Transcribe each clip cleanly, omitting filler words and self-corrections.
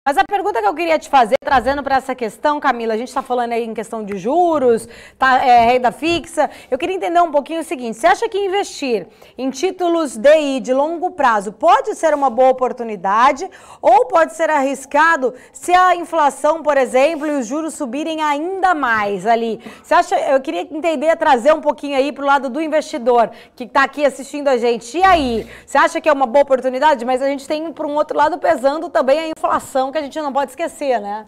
Mas a pergunta que eu queria te fazer, trazendo para essa questão, Camila, a gente está falando aí em questão de juros, renda fixa, eu queria entender um pouquinho o seguinte, você acha que investir em títulos DI de longo prazo pode ser uma boa oportunidade ou pode ser arriscado se a inflação, por exemplo, e os juros subirem ainda mais ali? Você acha, eu queria entender, trazer um pouquinho aí para o lado do investidor que está aqui assistindo a gente. E aí, você acha que é uma boa oportunidade? Mas a gente tem, por um outro lado, pesando também a inflação, que a gente não pode esquecer, né?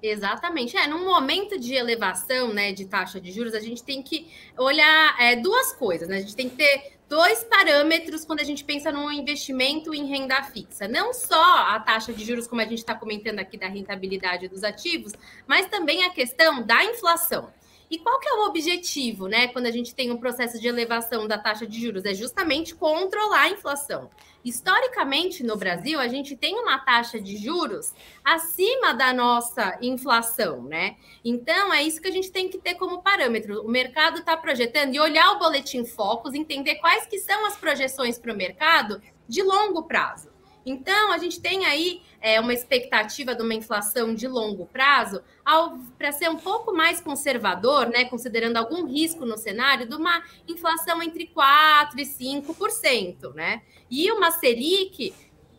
Exatamente. Num momento de elevação, né, de taxa de juros, a gente tem que olhar duas coisas, né? A gente tem que ter dois parâmetros quando a gente pensa num investimento em renda fixa. Não só a taxa de juros, como a gente está comentando aqui, da rentabilidade dos ativos, mas também a questão da inflação. E qual que é o objetivo, né, quando a gente tem um processo de elevação da taxa de juros? É justamente controlar a inflação. Historicamente, no Brasil, a gente tem uma taxa de juros acima da nossa inflação, né? Então, é isso que a gente tem que ter como parâmetro. O mercado está projetando e olhar o boletim Focus, entender quais que são as projeções para o mercado de longo prazo. Então, a gente tem aí uma expectativa de uma inflação de longo prazo, para ser um pouco mais conservador, né, considerando algum risco no cenário, de uma inflação entre 4% e 5%, né? E uma Selic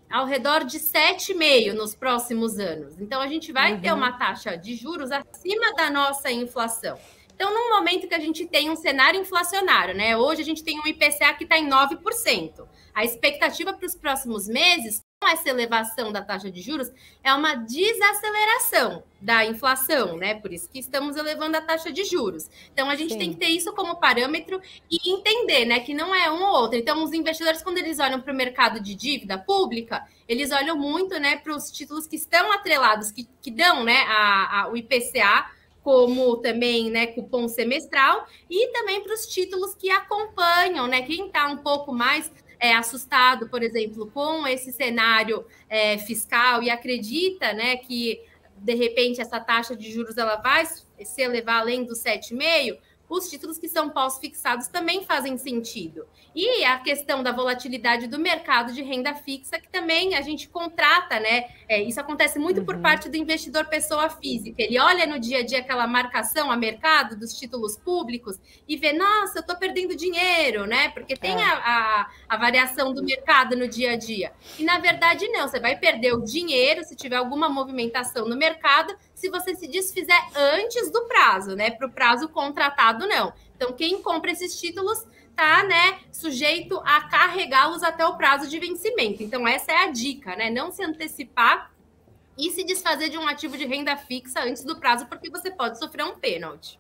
ao redor de 7,5% nos próximos anos. Então, a gente vai ter uma taxa de juros acima da nossa inflação. Então, num momento que a gente tem um cenário inflacionário, né? Hoje a gente tem um IPCA que está em 9%. A expectativa para os próximos meses, com essa elevação da taxa de juros, é uma desaceleração da inflação, né? Por isso que estamos elevando a taxa de juros. Então, a gente tem que ter isso como parâmetro e entender, né, que não é um ou outro. Então, os investidores, quando eles olham para o mercado de dívida pública, eles olham muito, né, para os títulos que estão atrelados, que dão, né, o IPCA, como também, né, cupom semestral, e também para os títulos que acompanham, né, quem está um pouco mais assustado, por exemplo, com esse cenário fiscal e acredita, né, que de repente essa taxa de juros ela vai se elevar além dos 7,5%, os títulos que são pós-fixados também fazem sentido. E a questão da volatilidade do mercado de renda fixa, que também a gente contrata, né? Isso acontece muito por parte do investidor pessoa física. Ele olha no dia a dia aquela marcação a mercado dos títulos públicos e vê, nossa, eu estou perdendo dinheiro, né? Porque tem a variação do mercado no dia a dia. E, na verdade, não. Você vai perder o dinheiro se tiver alguma movimentação no mercado, se você se desfizer antes do prazo, né? Para o prazo contratado, não. Então, quem compra esses títulos está, né, sujeito a carregá-los até o prazo de vencimento. Então, essa é a dica, né? Não se antecipar e se desfazer de um ativo de renda fixa antes do prazo, porque você pode sofrer um pênalti.